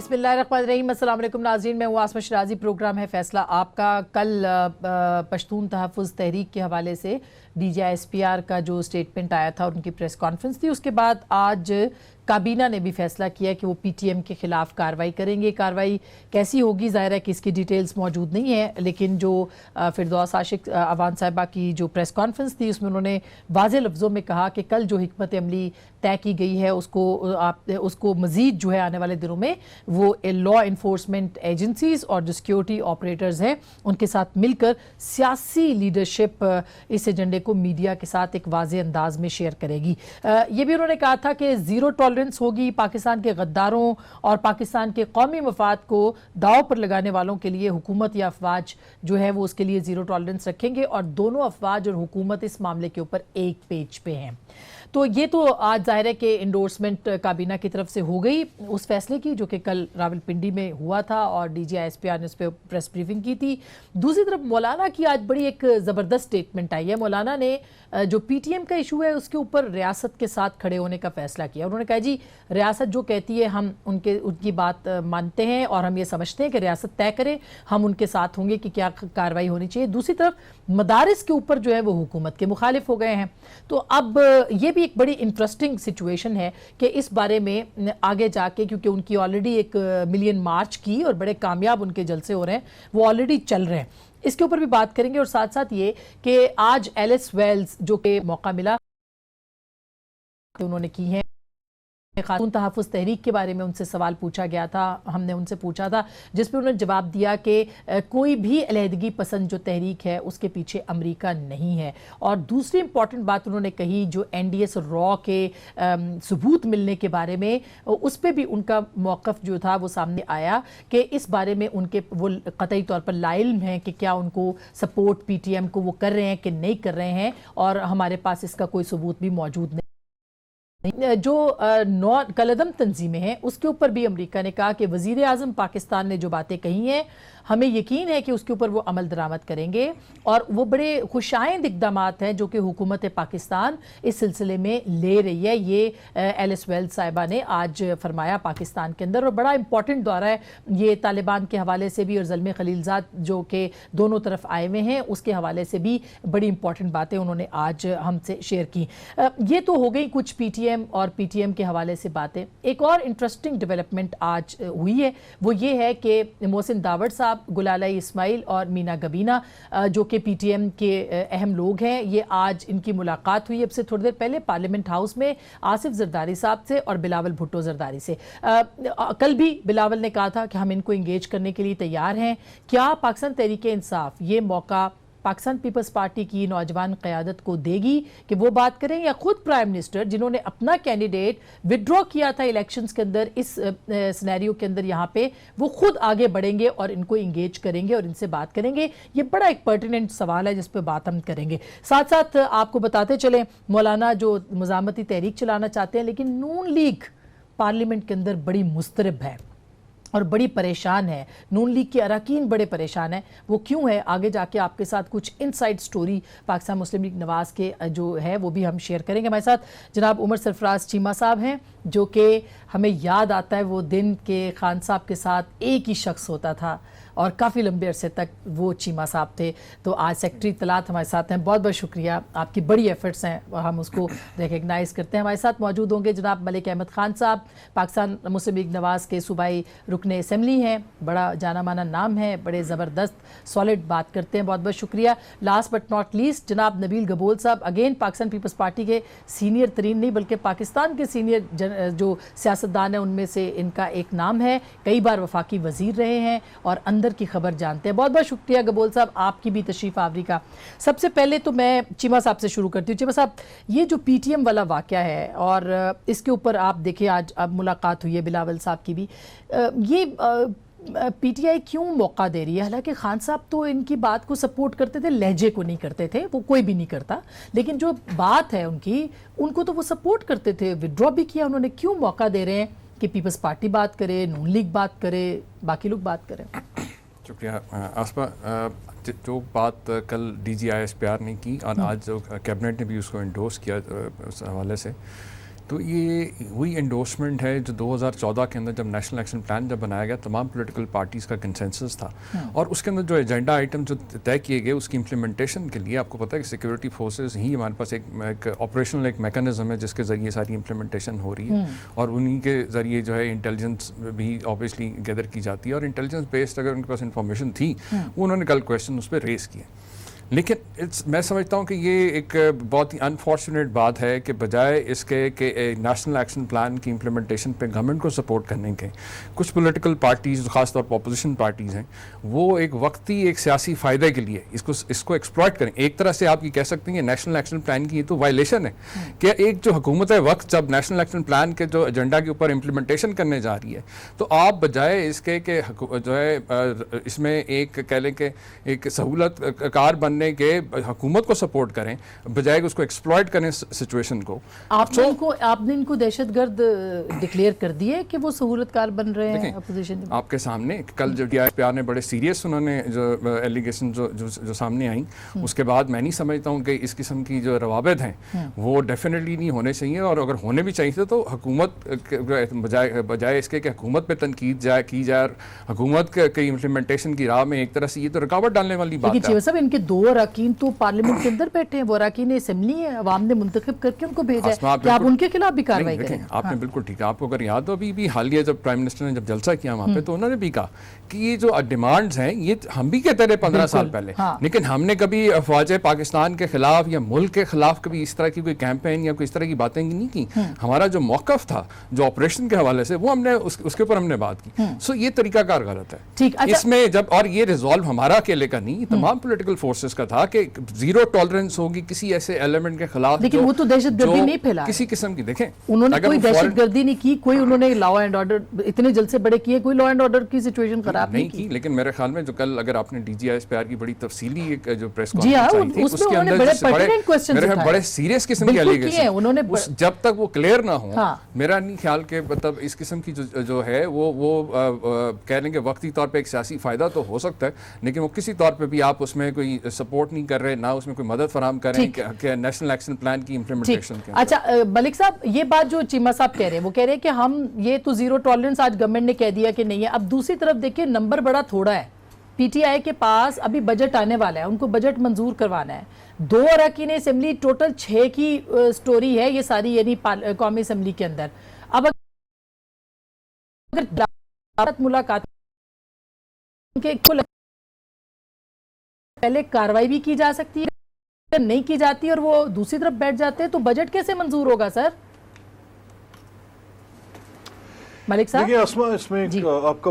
बिस्मिल्लाहिर्रहमानिर्रहीम। अस्सलाम वालेकुम नाज़रीन, मैं हूँ आसमा शिराजी। प्रोग्राम है फैसला आपका। कल पश्तून तहफ़्फ़ुज़ तहरीक के हवाले से DGI-SPR का जो स्टेटमेंट आया था, उनकी प्रेस कॉन्फ्रेंस थी। उसके बाद आज काबीना ने भी फैसला किया कि वो PTM के खिलाफ कार्रवाई करेंगे। कार्रवाई कैसी होगी, ज़ाहिर है कि इसकी डिटेल्स मौजूद नहीं है, लेकिन जो फिरदौस आशिक अवान साहिबा की जो प्रेस कॉन्फ्रेंस थी उसमें उन्होंने वाज़े लफ्ज़ों में कहा कि कल जो हिकमत अमली तय की गई है उसको मज़ीद जो है आने वाले दिनों में वो लॉ इन्फोर्समेंट एजेंसीज़ और जो सिक्योरिटी ऑपरेटर्स हैं उनके साथ मिलकर सियासी लीडरशिप इस एजेंडे को मीडिया के साथ एक वाज़े अंदाज में शेयर करेगी। ये भी उन्होंने कहा था कि ज़ीरो टॉलरेंस होगी पाकिस्तान के गद्दारों और पाकिस्तान के कौमी मफाद को दाव पर लगाने वालों के लिए। हुकूमत या अफवाज जो है वो उसके लिए ज़ीरो टॉलरेंस रखेंगे और दोनों अफवाज और हुकूमत इस मामले के ऊपर एक पेज पे हैं। तो ये तो आज ज़ाहिर है कि इंडोर्समेंट काबीना की तरफ से हो गई उस फैसले की, जो कि कल रावलपिंडी में हुआ था और DGI-SPR ने उस पर प्रेस ब्रीफिंग की थी। दूसरी तरफ मौलाना की आज बड़ी एक ज़बरदस्त स्टेटमेंट आई है। मौलाना ने जो PTM का इशू है उसके ऊपर रियासत के साथ खड़े होने का फैसला किया। उन्होंने कहा जी रियासत जो कहती है हम उनकी बात मानते हैं और हम ये समझते हैं कि रियासत तय करे, हम उनके साथ होंगे कि क्या कार्रवाई होनी चाहिए। दूसरी तरफ मदारिस के ऊपर जो है वो हुकूमत के मुखालिफ हो गए हैं। तो अब ये भी एक बड़ी इंटरेस्टिंग सिचुएशन है कि इस बारे में आगे जाके, क्योंकि उनकी ऑलरेडी एक मिलियन मार्च की और बड़े कामयाब उनके जलसे हो रहे हैं, वो ऑलरेडी चल रहे हैं, इसके ऊपर भी बात करेंगे। और साथ साथ ये कि आज एलिस वेल्स जो कि मौका मिला उन्होंने की है खातून तहफ़्फ़ुज़ तहरीक के बारे में उनसे सवाल पूछा गया था, हमने उनसे पूछा था, जिस पर उन्होंने जवाब दिया कि कोई भी अलहदगी पसंद जो तहरीक है उसके पीछे अमेरिका नहीं है। और दूसरी इंपॉर्टेंट बात उन्होंने कही जो NDS रॉ के सबूत मिलने के बारे में, उस पर भी उनका मौक़िफ़ जो था वो सामने आया कि इस बारे में उनके वो क़तई तौर पर लाइल्म हैं कि क्या उनको सपोर्ट PTM को वो कर रहे हैं कि नहीं कर रहे हैं, और हमारे पास इसका कोई सबूत भी मौजूद नहीं। जो नॉन कलदम तंजीमें हैं उसके ऊपर भी अमेरिका ने कहा कि वज़ीर आज़म पाकिस्तान ने जो बातें कही हैं हमें यकीन है कि उसके ऊपर वो अमल दरामद करेंगे, और वो बड़े खुशाइंद इक़दामात हैं जो कि हुकूमत पाकिस्तान इस सिलसिले में ले रही है। ये एलिस वेल्स साहिबा ने आज फरमाया पाकिस्तान के अंदर, और बड़ा इंपॉर्टेंट दौरा है ये तालिबान के हवाले से भी और ज़ल्मे खलीलज़ाद जो कि दोनों तरफ आए हुए हैं उसके हवाले से भी बड़ी इंपॉर्टेंट बातें उन्होंने आज हमसे शेयर की। ये तो हो गई कुछ PTM और PTM के हवाले से बातें। एक और इंटरेस्टिंग डेवलपमेंट आज हुई है, वो ये है कि मोहसिन दावड़ साहब, गुलाला इस्माइल और मीना गबीना जो कि PTM के अहम लोग हैं, ये आज इनकी मुलाकात हुई अब से थोड़ी देर पहले पार्लियामेंट हाउस में आसिफ जरदारी साहब से और बिलावल भुट्टो जरदारी से। कल भी बिलावल ने कहा था कि हम इनको इंगेज करने के लिए तैयार हैं। क्या पाकिस्तान तहरीक इंसाफ ये मौका पाकिस्तान पीपल्स पार्टी की नौजवान क़यादत को देगी कि वो बात करें, या खुद प्राइम मिनिस्टर जिन्होंने अपना कैंडिडेट विड्रॉ किया था इलेक्शंस के अंदर, इस सिनेरियो के अंदर यहाँ पे वो खुद आगे बढ़ेंगे और इनको इंगेज करेंगे और इनसे बात करेंगे? ये बड़ा एक पर्टिनेंट सवाल है जिस पर बात हम करेंगे। साथ साथ आपको बताते चलें मौलाना जो मज़ामती तहरीक चलाना चाहते हैं, लेकिन नून लीग पार्लियामेंट के अंदर बड़ी मुस्तरब है और बड़ी परेशान है। नून लीग के अरकान बड़े परेशान हैं। वो क्यों है, आगे जाके आपके साथ कुछ इनसाइड स्टोरी पाकिस्तान मुस्लिम लीग नवाज़ के जो है वो भी हम शेयर करेंगे। हमारे साथ जनाब उमर सरफराज चीमा साहब हैं, जो कि हमें याद आता है वो दिन के खान साहब के साथ एक ही शख्स होता था और काफ़ी लंबे अरसे तक वो चीमा साहब थे। तो आज सेक्रेटरी इत्तलात हमारे साथ हैं, बहुत बहुत शुक्रिया, आपकी बड़ी एफर्ट्स हैं और हम उसको रिकग्नाइज़ करते हैं। हमारे साथ मौजूद होंगे जनाब मलिक अहमद खान साहब, पाकिस्तान मुस्लिम लीग नवाज़ के सूबाई रुकने असम्बली हैं, बड़ा जाना माना नाम है, बड़े ज़बरदस्त सॉलिड बात करते हैं, बहुत बहुत शुक्रिया। लास्ट बट नॉट लीस्ट जनाब नबील गबोल साहब, अगेन पाकिस्तान पीपल्स पार्टी के सीनियर तरीन नहीं बल्कि पाकिस्तान के सीनियर जो सियासतदान हैं उनमें से इनका एक नाम है, कई बार वफाकी वज़ीर रहे हैं और अंदर की खबर जानते हैं। बहुत बहुत शुक्रिया गबोल साहब आपकी भी तशरीफ आवरी का। सबसे पहले तो मैं चीमा साहब से शुरू करती हूँ। चीमा साहब, ये जो PTM वाला वाक़या है और इसके ऊपर आप देखिए आज अब मुलाकात हुई है बिलावल साहब की भी, ये PTI क्यों मौका दे रही है? हालांकि खान साहब तो इनकी बात को सपोर्ट करते थे, लहजे को नहीं करते थे, वो कोई भी नहीं करता, लेकिन जो बात है उनकी उनको तो वो सपोर्ट करते थे, विड्रॉ भी किया उन्होंने। क्यों मौका दे रहे हैं कि पीपल्स पार्टी बात करे, नून लीग बात करे, बाकी लोग बात करें? शुक्रिया आसमा। जो बात कल DGI-SPR ने की और आज जो कैबिनेट ने भी उसको इंडोर्स किया उस हवाले से, तो ये वही एंडोर्समेंट है जो 2014 के अंदर जब नेशनल एक्शन प्लान जब बनाया गया, तमाम पॉलिटिकल पार्टीज़ का कंसेंसस था और उसके अंदर जो एजेंडा आइटम जो तय किए गए उसकी इम्प्लीमेंटेशन के लिए आपको पता है कि सिक्योरिटी फोर्सेस ही हमारे पास एक ऑपरेशनल एक मैकेनिज्म है जिसके ज़रिए सारी इम्प्लीमेंटेशन हो रही है और उन्हीं के ज़रिए जो है इंटेलिजेंस भी ऑब्वियसली गैदर की जाती है और इंटेलिजेंस बेस्ड अगर उनके पास इंफॉर्मेशन थी वो उन्होंने कल क्वेश्चन उस पर रेस किए। लेकिन मैं समझता हूँ कि ये एक बहुत ही अनफॉर्चुनेट बात है कि बजाय इसके कि नेशनल एक्शन प्लान की इम्प्लीमेंटेशन पे गवर्नमेंट को सपोर्ट करने के कुछ पॉलिटिकल पार्टीज़ ख़ासतौर पर अपोजिशन पार्टीज़ हैं वो एक वक्ती एक सियासी फ़ायदे के लिए इसको एक्सप्लॉइट करें। एक तरह से आप ये कह सकते हैं कि नेशनल एक्शन प्लान की ये तो वायलेशन है कि एक जो हुकूमत वक्त जब नेशनल एक्शन प्लान के जो एजेंडा के ऊपर इम्प्लीमेंटेशन करने जा रही है तो आप बजाय इसके कि जो है इसमें एक कह लें कि एक सहूलत कार बनने के हुकूमत को सपोर्ट करें बजाय उसको एक्सप्लॉइट करें सिचुएशन को। आपने इनको दहशतगर्द डिक्लेयर कर दिए कि वो सहूलतकार बन रहे हैं अपोजिशन। आपके सामने कल जो DIPR ने बड़े सीरियस उन्होंने जो एलिगेशन जो सामने आई उसके बाद मैं नहीं समझता हूँ कि इस किस्म की जो रवाबित हैं वो डेफिनेटली नहीं होने चाहिए और अगर होने भी चाहिए तो हुकूमत बजाय इसके कि हुकूमत पे तनकीद की जाए और हुकूमत के इम्प्लीमेंटेशन की राह में एक तरह से ये तो रुकावट डालने वाली बात है। साहब इनके दो अरकान तो पार्लियामेंट के अंदर बैठे हैं, वो अरकान असेंबली है, अवाम ने मुंतखब करके उनको भेजा है, क्या आप उनके खिलाफ भी कार्रवाई करें? आपने बिल्कुल ठीक है। आपको अगर याद हो अभी हालिया जब प्राइम मिनिस्टर ने जब जलसा किया वहाँ पे तो उन्होंने भी कहा कि ये जो डिमांड्स हैं ये हम भी कहते रहे 15 साल पहले लेकिन हमने कभी अफवाज पाकिस्तान के खिलाफ या मुल्क के खिलाफ कभी इस तरह की कोई कैंपेन या कोई इस तरह की बातें नहीं की। हमारा जो मौकफ था जो ऑपरेशन के हवाले से वो हमने उसके ऊपर हमने बात की। सो ये तरीकाकार गलत है। ठीक, इसमें जब और ये रिजॉल्व हमारा अकेले का नहीं तमाम पॉलिटिकल फोर्सेस का था कि जीरो टॉलरेंस होगी किसी ऐसे एलिमेंट के खिलाफ। लेकिन वो तो दहशतगर्दी नहीं फैला किसी किस्म की। देखें उन्होंने कोई दहशतगर्दी नहीं की, कोई उन्होंने लॉ एंड ऑर्डर इतने जलसे बड़े किए, कोई लॉ एंड ऑर्डर की सिचुएशन खराब नहीं की। लेकिन मेरे ख्याल में जो कल अगर आपने DGISPR की बड़ी तफसीली एक जो प्रेस कॉन्फ्रेंस थी उसके अंदर बड़े सीरियस किस्म के एलिगेशन उन्होंने जब तक वो क्लियर ना हो मेरा नहीं ख्याल के मतलब इस किस्म की जो है वो कह लेंगे वक्ती तौर पे एक सियासी फायदा तो हो सकता है लेकिन वो किसी तौर पे भी आप उसमें कोई सपोर्ट नहीं कर रहे ना उसमें कोई मदद फराहम कर रहे हैं कि नेशनल एक्शन प्लान की इम्प्लीमेंटेशन के। अच्छा मलिक साहब ये बात जो चीमा साहब कह रहे हैं वो कह रहे हैं कि हम ये तो जीरो टॉलरेंस आज गवर्नमेंट ने कह दिया कि नहीं है। अब दूसरी तरफ देखिए नंबर बड़ा थोड़ा है, PTI के पास अभी बजट आने वाला है, उनको बजट मंजूर करवाना है। 2 अरकान असेंबली टोटल 6 की स्टोरी है ये सारी यानी कौमी असेंबली के अंदर। अब अगर मुलाकात पहले कार्रवाई भी की जा सकती है, नहीं की जाती और वो दूसरी तरफ बैठ जाते हैं तो बजट कैसे मंजूर होगा सर? मलिक साहब देखिए अस्मा इसमें आपका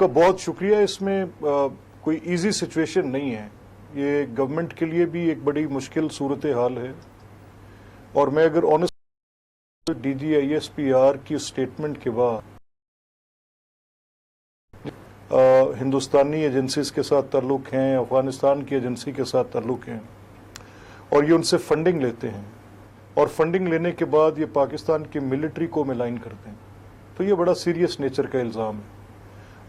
बहुत शुक्रिया। इसमें कोई इजी सिचुएशन नहीं है, ये गवर्नमेंट के लिए भी एक बड़ी मुश्किल सूरत हाल है और मैं अगर ऑनेस्ट DGISPR की स्टेटमेंट के बाद हिंदुस्तानी एजेंसीज के साथ ताल्लुक़ हैं, अफगानिस्तान की एजेंसी के साथ ताल्लुक़ हैं और ये उनसे फंडिंग लेते हैं और फंडिंग लेने के बाद ये पाकिस्तान की मिलिट्री को मिलाइन करते हैं तो ये बड़ा सीरियस नेचर का इल्ज़ाम है।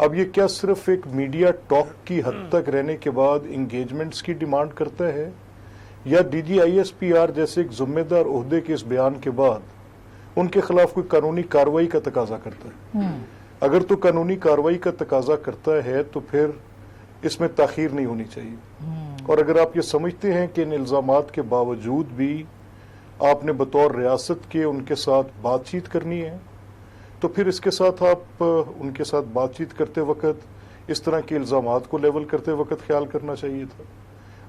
अब ये क्या सिर्फ एक मीडिया टॉक की हद तक रहने के बाद इंगेजमेंट्स की डिमांड करता है या DGISPR जैसे एक जिम्मेदार ओहदे के इस बयान के बाद उनके खिलाफ कोई कानूनी कार्रवाई का तकाजा करता है? अगर तो कानूनी कार्रवाई का तकाजा करता है तो फिर इसमें ताखीर नहीं होनी चाहिए और अगर आप ये समझते हैं कि इन इल्ज़ामात के बावजूद भी आपने बतौर रियासत के उनके साथ बातचीत करनी है तो फिर इसके साथ आप उनके साथ बातचीत करते वक्त इस तरह के इल्ज़ामात को लेवल करते वक्त ख्याल करना चाहिए था।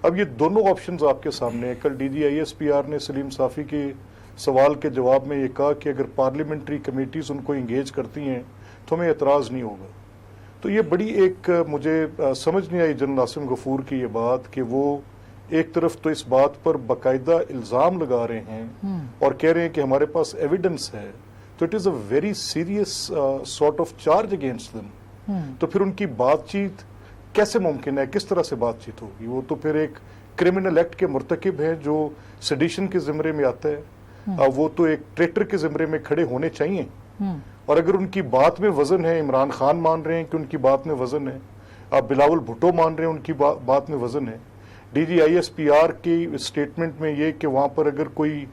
अब ये दोनों ऑप्शंस आपके सामने है। कल DGISPR ने सलीम साफ़ी के सवाल के जवाब में ये कहा कि अगर पार्लियामेंट्री कमेटीज़ उनको इंगेज करती हैं तो हमें एतराज़ नहीं होगा। तो ये बड़ी एक मुझे समझ नहीं आई जनरल आसिम गफूर की ये बात कि वो एक तरफ तो इस बात पर बाकायदा इल्ज़ाम लगा रहे हैं और कह रहे हैं कि हमारे पास एविडेंस है तो it is a very serious sort of charge against them. तो फिर उनकी बातचीत कैसे मुमकिन है, किस तरह से बातचीत होगी? वो तो फिर एक क्रिमिनल एक्ट के मुर्तकिब हैं जो सेडिशन के ज़िम्मे में आता है, वो तो एक ट्रेटर के ज़िम्मे में खड़े होने चाहिए और अगर उनकी बात में वजन है, इमरान खान मान रहे हैं कि उनकी बात में वजन है, आप बिलावल भुट्टो मान रहे हैं उनकी बात में वजन है, DGISPR की स्टेटमेंट में ये कि वहाँ पर अगर कोई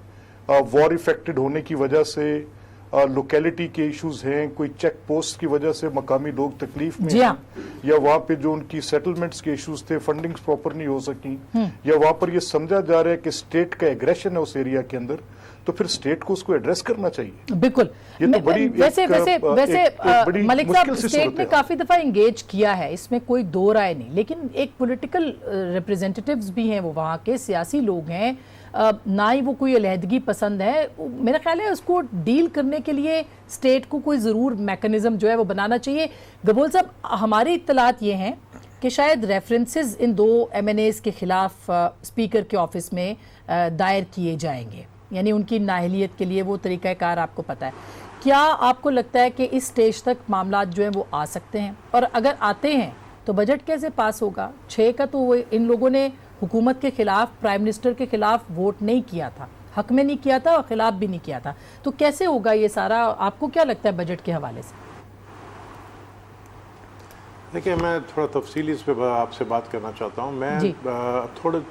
वॉर इफेक्टेड होने की वजह से, लोकेलिटी के इश्यूज हैं, कोई चेक पोस्ट की वजह से मकामी लोग तकलीफ में जी हाँ। हैं, या वहाँ पे जो उनकी सेटलमेंट्स के इश्यूज थे, फंडिंग्स प्रॉपर नहीं हो सकी, या वहाँ पर ये समझा जा रहा है कि स्टेट का एग्रेशन है उस एरिया के अंदर, तो फिर स्टेट को उसको एड्रेस करना चाहिए। बिल्कुल। ये तो बड़ी वैसे बड़ी मलिक साहब, मुश्किल सी स्टेट सूरत ने है। काफी दफा एंगेज किया है, इसमें कोई दो राय नहीं, लेकिन एक पॉलिटिकल रिप्रेजेंटेटिव्स भी हैं, वो वहाँ के सियासी लोग हैं, ना ही वो कोई अलहदगी पसंद है। मेरा ख्याल है उसको डील करने के लिए स्टेट को कोई ज़रूर मैकेनिज्म जो है वो बनाना चाहिए। गबोल साहब, हमारी इत्तलात ये हैं कि शायद रेफरेंसेस इन दो MNAs के खिलाफ स्पीकर के ऑफिस में दायर किए जाएंगे, यानी उनकी नाअहलियत के लिए वो तरीक़ाकार आपको पता है। क्या आपको लगता है कि इस स्टेज तक मामला जो हैं वो आ सकते हैं, और अगर आते हैं तो बजट कैसे पास होगा? 6 का तो वो इन लोगों ने हुकूमत के खिलाफ, प्राइम मिनिस्टर के खिलाफ वोट नहीं किया था, हक में नहीं किया था और खिलाफ भी नहीं किया था, तो कैसे होगा ये सारा? आपको क्या लगता है बजट के हवाले से? देखिए, मैं थोड़ा तफसीली इस पे आपसे बात करना चाहता हूँ। मैं जी।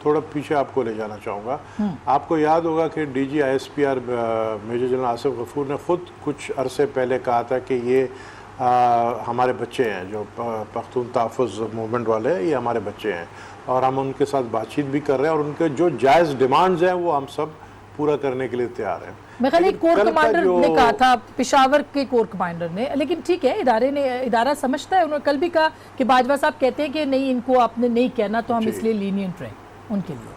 थोड़ा पीछे आपको ले जाना चाहूँगा। आपको याद होगा कि DG ISPR major general Asif Ghafoor ने ख़ुद कुछ अरसे पहले कहा था कि ये हमारे बच्चे हैं, जो पख्तून तहफ़्फ़ुज़ मूवमेंट वाले हैं, ये हमारे बच्चे हैं, और हम उनके साथ बातचीत भी कर रहे हैं, और उनके जो जायज़ डिमांड्स हैं वो हम सब पूरा करने के लिए तैयार हैं। मैं ख्याल लेकिन कोर कल का कमांडर जो- ने कहा था, पेशावर के कोर कमांडर ने, लेकिन ठीक है, इदारा समझता है। उन्होंने कल भी कहा कि बाजवा साहब कहते हैं कि नहीं, इनको आपने नहीं कहना, तो हम जी। इसलिए लीनियंट रहे उनके लिए।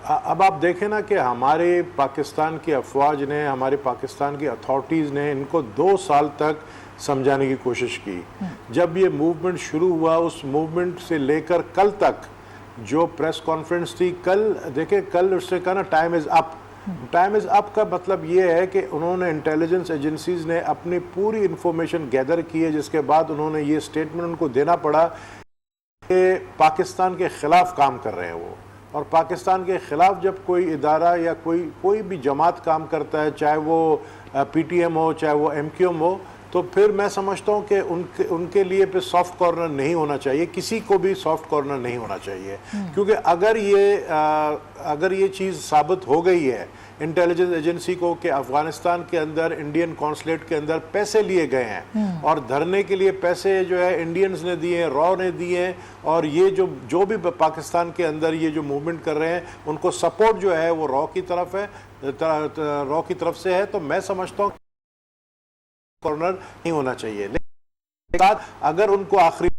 अब आप देखें ना कि हमारे पाकिस्तान की अफवाज ने, हमारे पाकिस्तान की अथॉरिटीज़ ने इनको 2 साल तक समझाने की कोशिश की। जब ये मूवमेंट शुरू हुआ, उस मूवमेंट से लेकर कल तक जो प्रेस कॉन्फ्रेंस थी, कल देखें, कल उसने कहा ना time is up. Time is up का मतलब ये है कि उन्होंने इंटेलिजेंस एजेंसीज़ ने अपनी पूरी इंफॉर्मेशन गैदर की है, जिसके बाद उन्होंने ये स्टेटमेंट उनको देना पड़ा कि पाकिस्तान के ख़िलाफ़ काम कर रहे हैं वो। और पाकिस्तान के ख़िलाफ़ जब कोई इदारा या कोई भी जमात काम करता है, चाहे वो PTM हो, चाहे वो MQM हो, तो फिर मैं समझता हूँ कि उनके लिए पे सॉफ्ट कॉर्नर नहीं होना चाहिए, किसी को भी सॉफ्ट कॉर्नर नहीं होना चाहिए। क्योंकि अगर ये चीज़ साबित हो गई है इंटेलिजेंस एजेंसी को कि अफ़गानिस्तान के अंदर, इंडियन कॉन्सुलेट के अंदर पैसे लिए गए हैं, और धरने के लिए पैसे जो है इंडियंस ने दिए हैं, रॉ ने दिए हैं, और ये जो भी पाकिस्तान के अंदर ये जो मूवमेंट कर रहे हैं, उनको सपोर्ट जो है वो रॉ की तरफ से है, तो मैं समझता हूँ कॉर्नर नहीं होना चाहिए। लेकिन अगर उनको आखिरी,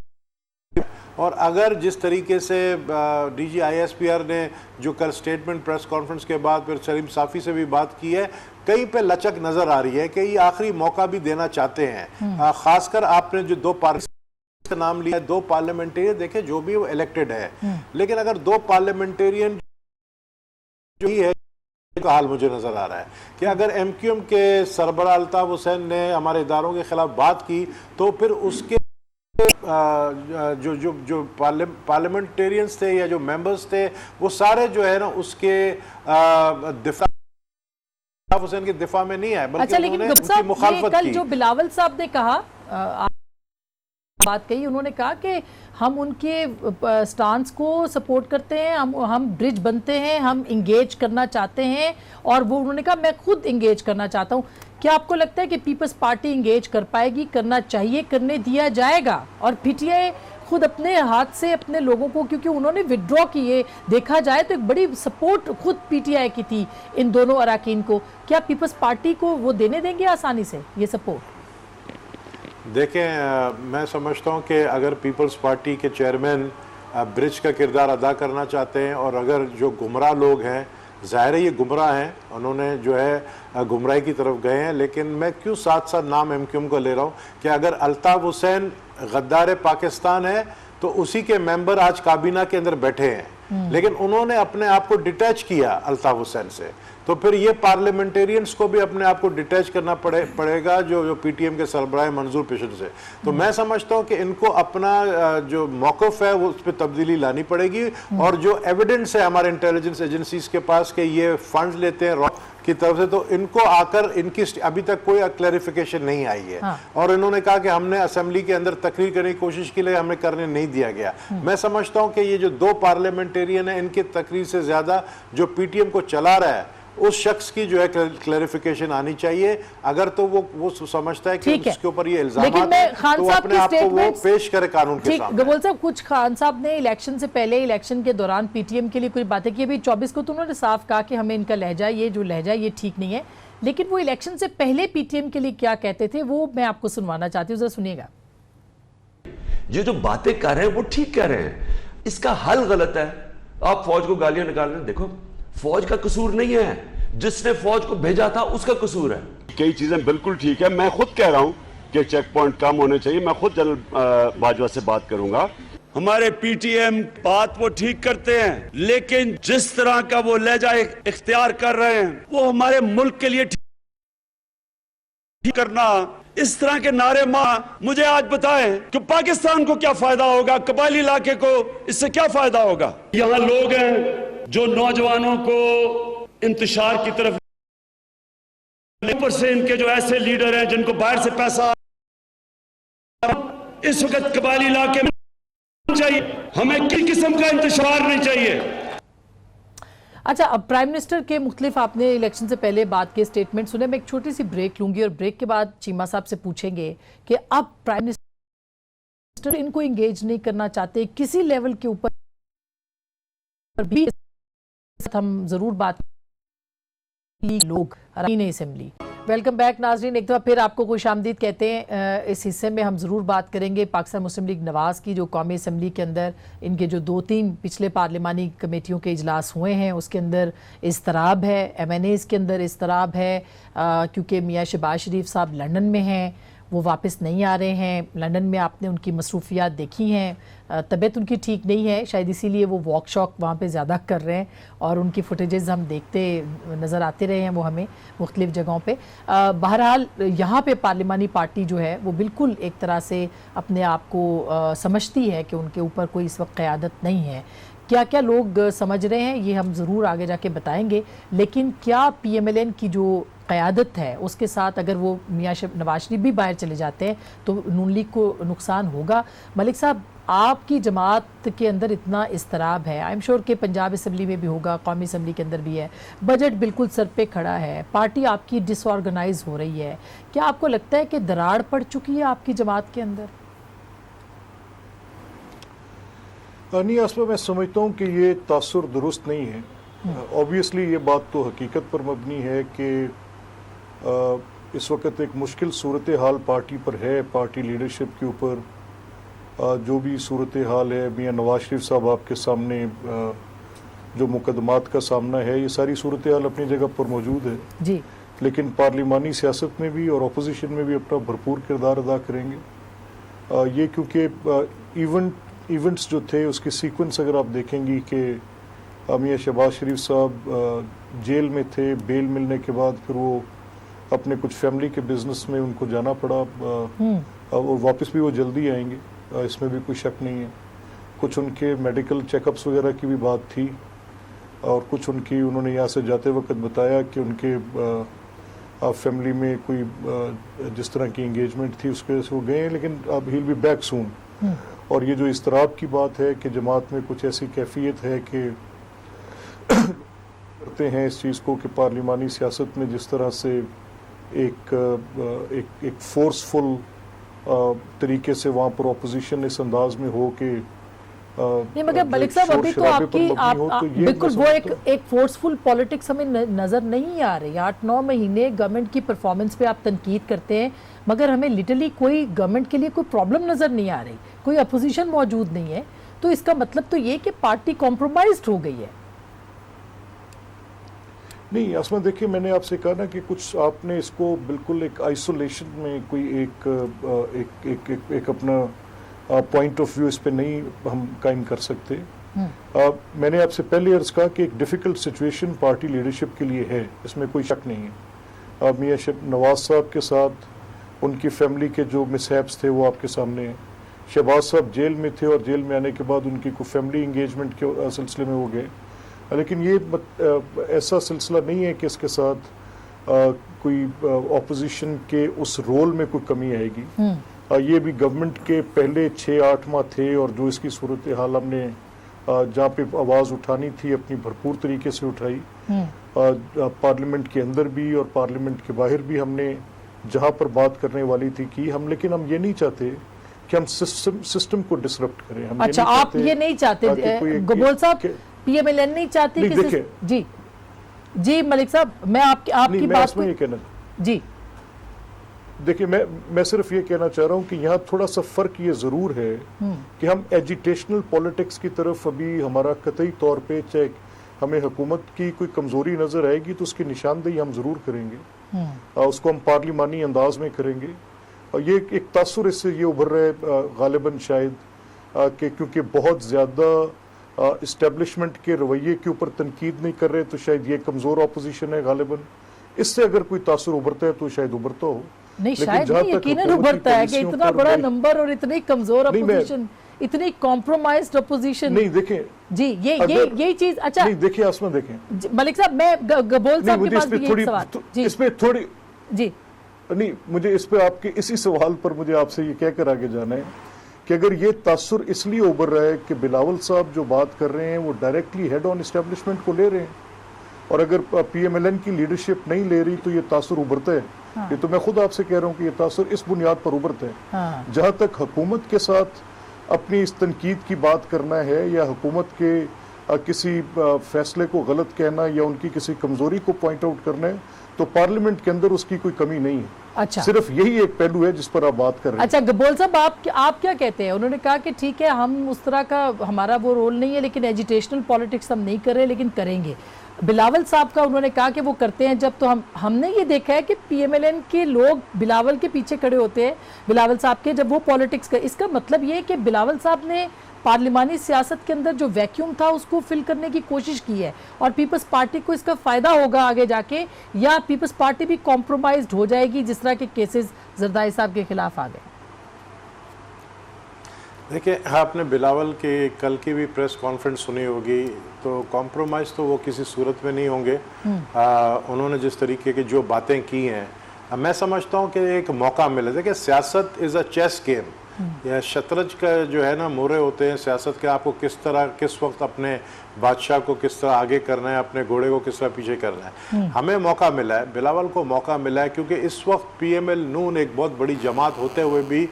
और अगर जिस तरीके से DG ISPR ने जो कल स्टेटमेंट प्रेस कॉन्फ्रेंस के बाद फिर सलीम साफ़ी से भी बात की है, कहीं पे लचक नज़र आ रही है कि ये आखिरी मौका भी देना चाहते हैं। खासकर आपने जो 2 पार्लियामेंट का नाम लिया, 2 पार्लियामेंटेरियन, देखे जो भी वो इलेक्टेड है, लेकिन अगर 2 पार्लियामेंटेरियन जो ही है का हाल मुझे नजर आ रहा है कि अगर MQM के सरबराह अल्ताफ हुसैन ने हमारे इदारों के खिलाफ बात की, तो फिर उसके जो पार्लियामेंटेरियंस थे या जो मेंबर्स थे, वो सारे जो है ना उसके दिफा हुसैन के दिफा में नहीं आए, बल्कि अच्छा, लेकिन उन्होंने गुप्ता उनकी मुखालफत कल की। जो बिलावल साहब ने कहा, बात कही, उन्होंने कहा कि हम उनके स्टांस को सपोर्ट करते हैं, हम ब्रिज बनते हैं, हम इंगेज करना चाहते हैं, और वो उन्होंने कहा मैं खुद इंगेज करना चाहता हूं। क्या आपको लगता है कि पीपल्स पार्टी इंगेज कर पाएगी, करना चाहिए, करने दिया जाएगा? और PTI खुद अपने हाथ से अपने लोगों को, क्योंकि उन्होंने विड्रॉ किए, देखा जाए तो एक बड़ी सपोर्ट खुद PTI की थी इन दोनों अराकीन को, क्या पीपल्स पार्टी को वो देने देंगे आसानी से ये सपोर्ट? देखें, मैं समझता हूं कि अगर पीपल्स पार्टी के चेयरमैन ब्रिज का किरदार अदा करना चाहते हैं, और अगर जो गुमराह लोग हैं, ज़ाहिर है ये गुमराह हैं, उन्होंने जो है गुमराही की तरफ गए हैं, लेकिन मैं क्यों साथ साथ नाम MQM को ले रहा हूँ कि अगर अल्ताफ हुसैन गद्दार पाकिस्तान है, तो उसी के मेंबर आज काबीना के अंदर बैठे हैं, लेकिन उन्होंने अपने आप को डिटैच किया अल्ताफ हुसैन से, तो फिर ये पार्लियामेंटेरियंस को भी अपने आप को डिटैच करना पड़ेगा जो PTM के सरबराह मंजूर पेशेंट से। तो मैं समझता हूँ कि इनको अपना जो मौक़िफ़ है वो उस पर तब्दीली लानी पड़ेगी, और जो एविडेंस है हमारे इंटेलिजेंस एजेंसीज के पास कि ये फंड्स लेते हैं रॉ की तरफ से, तो इनको आकर इनकी अभी तक कोई क्लैरिफिकेशन नहीं आई है। हाँ। और इन्होंने कहा कि हमने असेंबली के अंदर तकरीर करने की कोशिश की, लेकिन हमें करने नहीं दिया गया। मैं समझता हूँ कि ये जो 2 पार्लियामेंटेरियन है, इनकी तकरीर से ज़्यादा जो PTM को चला रहा है उस शख्स की जो है क्लैरिफिकेशन आनी चाहिए। अगर तो वो समझता है कि उसके ऊपर ये इल्जाम है तो अपने आप को वो पेश करे कानून के सामने। गबोल साहब, कुछ खान साहब ने इलेक्शन से पहले, इलेक्शन के दौरान पीटीएम के लिए कोई बातें की। अभी 24 को तो उन्होंने साफ कहा कि हमें इनका लहजा, ये जो लहजा ये ठीक नहीं है, लेकिन वो इलेक्शन से पहले पीटीएम के लिए क्या कहते थे वो मैं आपको सुनवाना चाहती हूँ, जरा सुनिएगा। ये जो बातें कर रहे हैं वो ठीक कह रहे हैं, इसका हल गलत है। आप फौज को गालियां निकाल रहे हैं, देखो फौज का कसूर नहीं है, जिसने फौज को भेजा था उसका कसूर है। कई चीजें बिल्कुल ठीक है, मैं खुद कह रहा हूं कि चेक पॉइंट कम होने चाहिए, मैं खुद जनरल बाजवा से बात करूंगा। हमारे पीटीएम बात वो ठीक करते हैं, लेकिन जिस तरह का वो लहजा इख्तियार कर रहे हैं वो हमारे मुल्क के लिए ठीक करना, इस तरह के नारे मुझे आज बताएं कि पाकिस्तान को क्या फायदा होगा, कबायली इलाके को इससे क्या फायदा होगा। यहाँ लोग हैं जो नौजवानों को इंतशार की तरफ, ऊपर से इनके जो ऐसे लीडर हैं जिनको बाहर से पैसा, इस वक्त कबायली इलाके में चाहिए, हमें किस किस्म का इंतशार नहीं चाहिए। अच्छा, अब प्राइम मिनिस्टर के मुख्तलिफ आपने इलेक्शन से पहले बात के स्टेटमेंट सुने। मैं एक छोटी सी ब्रेक लूंगी और ब्रेक के बाद चीमा साहब से पूछेंगे कि अब प्राइम मिनिस्टर इनको एंगेज नहीं करना चाहते किसी लेवल के ऊपर भी। हम जरूर बात लोग असेंबली। वेलकम बैक नाजरीन, एक दफ़ा फिर आपको खुशामदीद कहते हैं। इस हिस्से में हम ज़रूर बात करेंगे पाकिस्तान मुस्लिम लीग नवाज़ की, जो कौमी असम्बली के अंदर इनके जो 2-3 पिछले पार्लिमानी कमेटियों के इजलास हुए हैं उसके अंदर इस्तराब है, MNAs के अंदर इस्तराब है, क्योंकि मियाँ शहबाज शरीफ साहब लंदन में हैं, वो वापस नहीं आ रहे हैं। लंदन में आपने उनकी मसरूफियात देखी हैं, तबीयत उनकी ठीक नहीं है, शायद इसीलिए वो वॉक शॉक वहाँ पे ज़्यादा कर रहे हैं और उनकी फुटेजेस हम देखते नज़र आते रहे हैं वो हमें मुख्तलिफ़ जगहों पे। बहरहाल यहाँ पे पार्लिमानी पार्टी जो है वो बिल्कुल एक तरह से अपने आप को समझती है कि उनके ऊपर कोई इस वक्त क़यादत नहीं है। क्या क्या लोग समझ रहे हैं ये हम ज़रूर आगे जाके बताएंगे, लेकिन क्या PMLN की जो क़यादत है उसके साथ अगर वो मियाँ नवाज शरीफ भी बाहर चले जाते हैं तो नून लीग को नुकसान होगा। मलिक साहब, आपकी जमात के अंदर इतना इस्तराब है, आई एम श्योर कि पंजाब असम्बली में भी होगा, कौमी असम्बली के अंदर भी है, बजट बिल्कुल सर पे खड़ा है, पार्टी आपकी डिसऑर्गेनाइज हो रही है, क्या आपको लगता है कि दरार पड़ चुकी है आपकी जमात के अंदर? नहीं, असल में मैं समझता हूँ कि ये तासुर दुरुस्त नहीं है। ऑब्वियसली ये बात तो हकीकत पर मबनी है कि इस वक्त एक मुश्किल सूरत हाल पार्टी पर है, पार्टी लीडरशिप के ऊपर जो भी सूरत हाल है, मियाँ नवाज शरीफ साहब आपके सामने जो मुकदमात का सामना है, ये सारी सूरत हाल अपनी जगह पर मौजूद है जी, लेकिन पार्लिमानी सियासत में भी और अपोजिशन में भी अपना भरपूर किरदार अदा करेंगे। ये क्योंकि इवेंट्स जो थे उसकी सीक्वेंस अगर आप देखेंगी कि मियाँ शहबाज शरीफ साहब जेल में थे, बेल मिलने के बाद फिर वो अपने कुछ फैमिली के बिजनेस में उनको जाना पड़ा और वापस भी वो जल्दी आएंगे, इसमें भी कोई शक नहीं है। कुछ उनके मेडिकल चेकअप्स वगैरह की भी बात थी और कुछ उनकी उन्होंने यहाँ से जाते वक्त बताया कि उनके फैमिली में कोई जिस तरह की एंगेजमेंट थी उसकी वजह से वो गए हैं, लेकिन अब he will be back soon. और ये जो इस्तराब की बात है कि जमात में कुछ ऐसी कैफियत है कि करते हैं इस चीज़ को कि पार्लिमानी सियासत में जिस तरह से एक फोर्सफुल तरीके से वहाँ पर अपोजिशन इस अंदाज में हो कि नहीं, मगर मलिक साहब अभी तो आपकी बिल्कुल वो एक फोर्सफुल पॉलिटिक्स हमें नजर नहीं आ रही। 8-9 महीने गवर्नमेंट की परफॉर्मेंस पे आप तनकीद करते हैं, मगर हमें लिटरली कोई गवर्नमेंट के लिए कोई प्रॉब्लम नजर नहीं आ रही, कोई अपोजिशन मौजूद नहीं है, तो इसका मतलब तो ये कि पार्टी कॉम्प्रोमाइज्ड हो गई है। नहीं, असमा देखिए, मैंने आपसे कहा ना कि कुछ आपने इसको बिल्कुल एक आइसोलेशन में कोई एक अपना पॉइंट ऑफ व्यू इस पे नहीं हम कायम कर सकते। मैंने आपसे पहले अर्ज कहा कि एक डिफ़िकल्ट सिचुएशन पार्टी लीडरशिप के लिए है, इसमें कोई शक नहीं है। मियाँ नवाज साहब के साथ उनकी फैमिली के जो मिसहैप्स थे वो आपके सामने हैं। शहबाज साहब जेल में थे और जेल में आने के बाद उनकी कोई फैमिली इंगेजमेंट के सिलसिले में वो गए, लेकिन ये ऐसा सिलसिला नहीं है कि इसके साथ कोई ऑपोजिशन के उस रोल में कोई कमी आएगी। ये भी गवर्नमेंट के पहले 6-8 माह थे और जो इसकी सूरत हाल हमने जहाँ पे आवाज़ उठानी थी अपनी भरपूर तरीके से उठाई। पार्लियामेंट के अंदर भी और पार्लियामेंट के बाहर भी हमने जहाँ पर बात करने वाली थी की हम, लेकिन हम ये नहीं चाहते कि हम सिस्टम को डिसरप्ट करें। हम अच्छा, आप ये नहीं चाहते गबोल साहब, पीएमएलएन नहीं चाहती नहीं, कि देखिए, जी मलिक साहब, मैं आपकी बात को ये कहना जी देखिए, मैं सिर्फ ये कहना चाह रहा हूँ कि यहाँ थोड़ा सा फर्क ये जरूर है कि हम एजिटेशनल पॉलिटिक्स की तरफ अभी हमारा कतई तौर पे, चाहे हमें हुकूमत की कोई कमजोरी नजर आएगी तो उसकी निशानदेही हम जरूर करेंगे, उसको हम पार्लिमानी अंदाज में करेंगे। और ये एक तासुर इससे ये उभर रहा है गालिबन शायद कि क्योंकि बहुत ज्यादा इस्टेब्लिशमेंट के रवैये के ऊपर तनकीद नहीं कर रहे तो शायद ये कमजोर ऑपोजिशन है गालिबन। इससे अगर कोई तासुर उभरता है तो शायद उभरता हो, नहीं, शायद नहीं, यकीनन उभरता है कि इतना बड़ा नंबर और इतनी कमजोर अपोजिशन, इतनी कॉम्प्रोमाइज्ड अपोजिशन। नहीं देखें जी, ये चीज। अच्छा नहीं, देखिए आसमा, देखें मलिक साहब, मैं गबोल साहब के पास भी एक सवाल जी, इसमें थोड़ी जी नहीं, मुझे इस पे आपके इसी सवाल पर मुझे आपसे ये कहकर आगे जाना है कि अगर ये तासुर इसलिए उभर रहा है कि बिलावल साहब जो बात कर रहे हैं वो डायरेक्टली हेड ऑन एस्टेब्लिशमेंट को ले रहे हैं, और अगर पीएमएलएन की लीडरशिप नहीं ले रही तो ये तासुर उभरता है। हाँ। ये तो मैं खुद आपसे कह रहा हूँ कि ये तासुर इस बुनियाद पर उभरता है। हाँ। जहां तक हुकूमत के साथ अपनी इस तनकीद की बात करना है या हुकूमत के किसी फैसले को गलत कहना या उनकी किसी कमजोरी को पॉइंट आउट करना है तो पार्लियामेंट के अंदर उसकी कोई कमी नहीं है। अच्छा, सिर्फ यही एक पहलू है जिस पर आप बात कर रहे हैं। अच्छा गबोल साहब, आप क्या कहते हैं? उन्होंने कहा कि ठीक है, हम उस तरह का हमारा वो रोल नहीं है, लेकिन एजिटेशनल पॉलिटिक्स हम नहीं कर रहे, लेकिन करेंगे। बिलावल साहब का उन्होंने कहा कि वो करते हैं जब, तो हमने ये देखा है कि पीएमएलएन के लोग बिलावल के पीछे खड़े होते हैं, बिलावल साहब के, जब वो पॉलिटिक्स कर। इसका मतलब ये है कि बिलावल साहब ने पार्लिमानी सियासत के अंदर जो वैक्यूम था उसको फिल करने की कोशिश की है, और पीपल्स पार्टी को इसका फायदा होगा आगे जाके, या पीपल्स पार्टी भी कॉम्प्रोमाइज्ड हो जाएगी जिस तरह के केसेस जरदारी साहब के खिलाफ आ गए? देखिए, आपने बिलावल के कल की भी प्रेस कॉन्फ्रेंस सुनी होगी, तो कॉम्प्रोमाइज़ तो वो किसी सूरत में नहीं होंगे। उन्होंने जिस तरीके की जो बातें की हैं, मैं समझता हूँ कि एक मौका मिले। देखिए, सियासत इज़ अ चेस गेम, या शतरंज का जो है ना मोरे होते हैं सियासत के। आपको किस तरह, किस वक्त अपने बादशाह को किस तरह आगे करना है, अपने घोड़े को किस तरह पीछे करना है। हमें मौका मिला है, बिलावल को मौका मिला है, क्योंकि इस वक्त पीएमएल नून एक बहुत बड़ी जमात होते हुए भी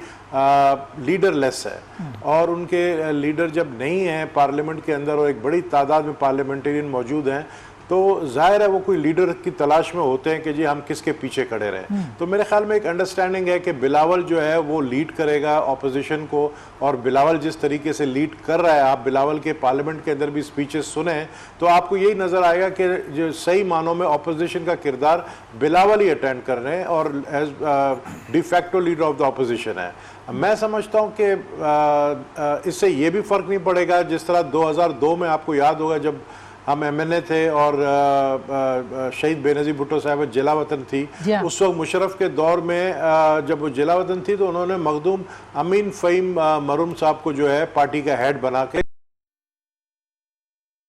लीडरलेस है, और उनके लीडर जब नहीं है पार्लियामेंट के अंदर और एक बड़ी तादाद में पार्लियामेंटेरियन मौजूद हैं, तो जाहिर है वो कोई लीडर की तलाश में होते हैं कि जी हम किसके पीछे खड़े रहें। तो मेरे ख्याल में एक अंडरस्टैंडिंग है कि बिलावल जो है वो लीड करेगा ऑपोजिशन को, और बिलावल जिस तरीके से लीड कर रहा है, आप बिलावल के पार्लियामेंट के अंदर भी स्पीचेस सुने तो आपको यही नज़र आएगा कि जो सही मानों में ऑपोजिशन का किरदार बिलावल ही अटेंड कर रहे हैं, और as de facto leader of the opposition है। मैं समझता हूँ कि इससे ये भी फ़र्क नहीं पड़ेगा, जिस तरह 2002 में आपको याद होगा जब हम एमएनए थे और शहीद बेनज़ीर भुट्टो साहब जिला वतन थी, उस वक्त मुशर्रफ के दौर में जब वो जिला वतन थी तो उन्होंने मखदूम अमीन फ़हीम मरूम साहब को जो है पार्टी का हेड बना के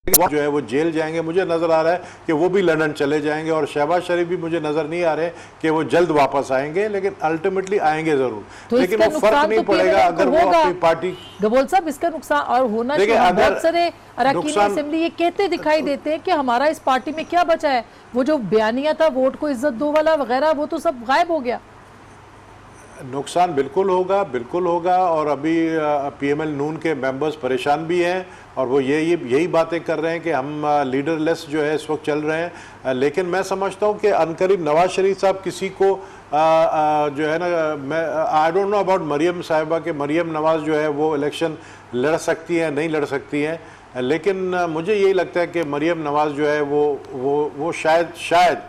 जो है वो जेल जाएंगे। मुझे नजर आ रहा है कि वो भी लंदन चले जाएंगे, और शहबाज शरीफ भी मुझे नजर नहीं आ रहे कि वो जल्द वापस आएंगे, लेकिन अल्टीमेटली आएंगे जरूर। तो लेकिन वो फर्क नहीं पड़ेगा अगर वो अपनी पार्टी। गबोल साहब, इसका नुकसान और होना चाहिए। बहुत सारे अरकान असेंबली ये कहते दिखाई देते हैं कि हमारा इस पार्टी में क्या बचा है, वो जो बयानिया था वोट को इज्जत दो वाला वगैरह, वो तो सब गायब हो गया। नुकसान बिल्कुल होगा, बिल्कुल होगा, और अभी पीएमएल नून के मेंबर्स परेशान भी हैं, और वो यही बातें कर रहे हैं कि हम लीडरलेस जो है इस वक्त चल रहे हैं। लेकिन मैं समझता हूँ कि अनकरीब नवाज शरीफ साहब किसी को जो है ना, मैं I don't know about Maryam साहिबा के मरियम नवाज जो है वो इलेक्शन लड़ सकती हैं नहीं लड़ सकती हैं, लेकिन मुझे यही लगता है कि मरियम नवाज जो है वो शायद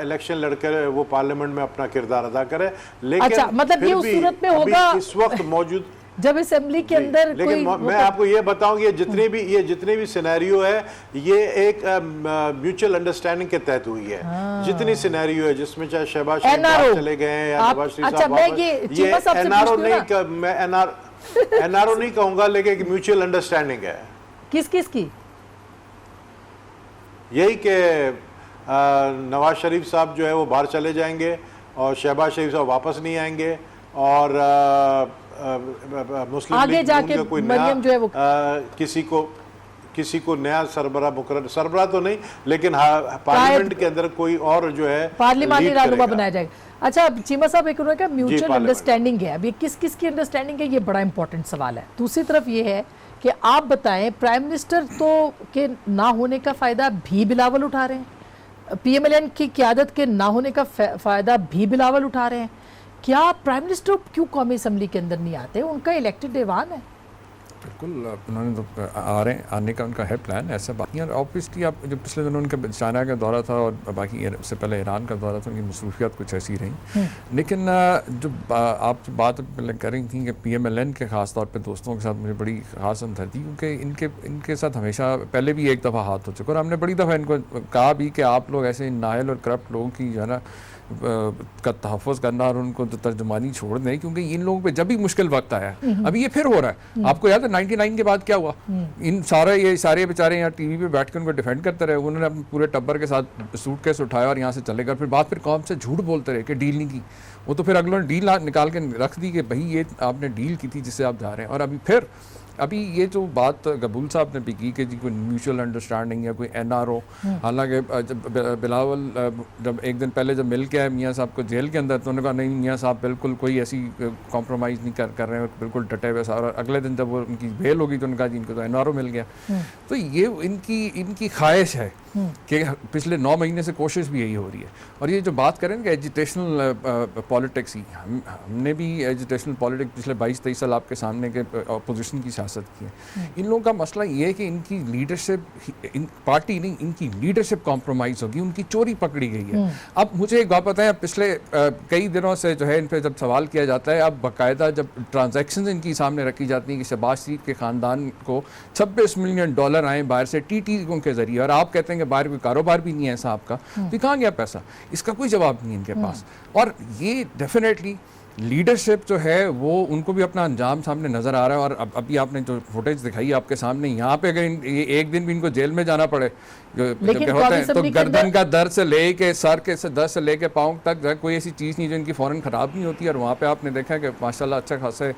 इलेक्शन लड़कर वो पार्लियामेंट में अपना किरदार अदा करे। लेकिन अच्छा, मतलब ये उस सूरत में होगा इस वक्त मौजूद जब असेंबली के अंदर। लेकिन मैं आपको ये बताऊं कि ये जितने भी सिनेरियो है, ये एक म्यूचुअल अंडरस्टैंडिंग के तहत हुई है। जितनी सिनेरियो है जिसमें चाहे शहबाज शरीफ चले गए हैं या नवाज शरीफ साहब वापस, ये एनआरओ नहीं, मैं एनआरओ नहीं कहूंगा, लेकिन एक म्यूचुअल अंडरस्टैंडिंग है। किस की? यही कि नवाज शरीफ साहब जो है वो बाहर चले जाएंगे और शहबाज शरीफ साहब वापस नहीं आएंगे, और मुस्लिम आगे जाके कोई मरियम जो है वो किसी को किसी को नया सरबरा मुकर्रर, सरबरा तो नहीं लेकिन पार्लियामेंट के अंदर कोई और जो है पार्लियामानी lead रहनुमा करेगा। बनाया जाएगा। अच्छा चीमा साहब, एक उन्होंने कहा म्यूचुअल पार्लियामेंट। अंडरस्टैंडिंग है, अब ये किस किस की अंडरस्टैंडिंग है, ये बड़ा इंपॉर्टेंट सवाल है। दूसरी तरफ ये है कि आप बताएं, प्राइम मिनिस्टर तो के ना होने का फायदा भी बिलावल उठा रहे हैं, पीएमएलएन की क़यादत के ना होने का फायदा भी बिलावल उठा रहे हैं। क्या प्राइम मिनिस्टर क्यों कौमी असम्बली के अंदर नहीं आते? उनका इलेक्टेड ऐवान है। बिल्कुल, उन्होंने तो आने का उनका है प्लान, ऐसा बात नहीं है। ऑब्वियसली आप जो पिछले दिनों उनका चाइना का दौरा था और बाकी उससे पहले ईरान का दौरा था, उनकी मसरूफियात कुछ ऐसी रहीं। लेकिन जो आप जो बात पहले कर रही थी कि पीएमएलएन के ख़ास तौर पे दोस्तों के साथ मुझे बड़ी ख़ास हमदर्दी, क्योंकि इनके साथ हमेशा पहले भी एक दफ़ा हाथ हो चुका और हमने बड़ी दफ़ा इनको कहा भी कि आप लोग ऐसे नायल और करप्ट लोगों की जो है ना का तहफ़्फ़ुज़ करना और उनको तो तर्जुमानी छोड़ दें, क्योंकि इन लोगों पे जब भी मुश्किल वक्त आया, अभी ये फिर हो रहा है। आपको याद है 99 के बाद क्या हुआ? इन ये सारे बेचारे यहाँ टीवी पे बैठ के उनको डिफेंड करते रहे, उन्होंने अपने पूरे टब्बर के साथ सूटकेस उठाया और यहाँ से चले गए। फिर कौम से झूठ बोलते रहे कि डील नहीं की, वो तो फिर अगलों ने डील निकाल के रख दी कि भाई ये आपने डील की थी जिससे आप जा रहे हैं। और अभी ये जो बात कबूल साहब ने भी की कि जी कोई म्यूचुअल अंडरस्टैंडिंग या कोई एनआरओ, हालांकि बिलावल जब एक दिन पहले जब मिल के आए मियाँ साहब को जेल के अंदर, तो उन्होंने कहा नहीं मियाँ साहब बिल्कुल कोई ऐसी कॉम्प्रोमाइज़ नहीं कर रहे हैं, बिल्कुल डटे हुए सारे। और अगले दिन जब वो उनकी बेल होगी तो उन्होंने कहा जी इनको तो एनआरओ मिल गया। तो ये इनकी ख्वाहिश है कि पिछले 9 महीने से कोशिश भी यही हो रही है। और ये जो बात करें कि एजुटेशनल पॉलिटिक्स ही, हमने भी एजुटेशनल पॉलिटिक्स पिछले 22-23 साल आपके सामने के अपोजिशन की सियासत की है। इन लोगों का मसला ये है कि इनकी लीडरशिप, पार्टी नहीं, इनकी लीडरशिप कॉम्प्रोमाइज़ होगी, उनकी चोरी पकड़ी गई है। अब मुझे एक बात पता है, पिछले कई दिनों से जो है इन पर जब सवाल किया जाता है, अब बाकायदा जब ट्रांजैक्शन इनकी सामने रखी जाती हैं कि शहबाज शरीफ के ख़ानदान को $26 मिलियन आए बाहर से टीटीओ के जरिए, और आप कहते हैं कि बाहर कोई कारोबार भी नहीं है साहब का, तो कहाँ गया पैसा? इसका कोई जवाब नहीं है इनके पास। और ये डेफिनेटली लीडरशिप जो है वो उनको भी अपना अंजाम सामने नज़र आ रहा है। और अभी आपने जो फुटेज दिखाई आपके सामने, यहाँ पे अगर ये एक दिन भी इनको जेल में जाना पड़े जब होता है, तो गर्दन का दर्द से लेके सर के दर्द से लेके पाँव तक कोई ऐसी चीज़ नहीं जो इनकी फ़ौरन ख़राब नहीं होती। और वहाँ पे आपने देखा कि माशाल्लाह अच्छा खासे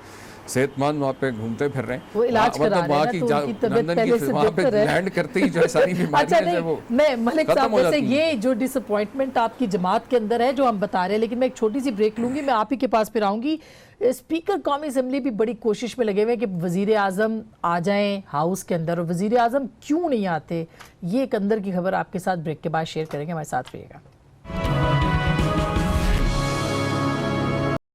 सेहतमंद वहाँ पे घूमते फिर रहे हैं, वो इलाज करा रहे हैं ना, तो उनकी तबीयत पहले से वहाँ पे बेहतर है। लैंड करते ही जो है सारी बीमारियां जो है वो मैं मलिक खत्म साहब, हो वैसे जाती हैं। ये जो डिसअपॉइंटमेंट आपकी जमात के अंदर है जो हम बता रहे हैं, लेकिन मैं एक छोटी सी ब्रेक लूंगी, मैं आप ही के पास फिर आऊंगी। स्पीकर कौमी असम्बली भी बड़ी कोशिश में लगे हुए हैं कि वजीर आजम आ जाएं हाउस के अंदर, और वजीर आजम क्यों नहीं आते, ये एक अंदर की खबर आपके साथ ब्रेक के बाद शेयर करेंगे, हमारे साथ रहिएगा।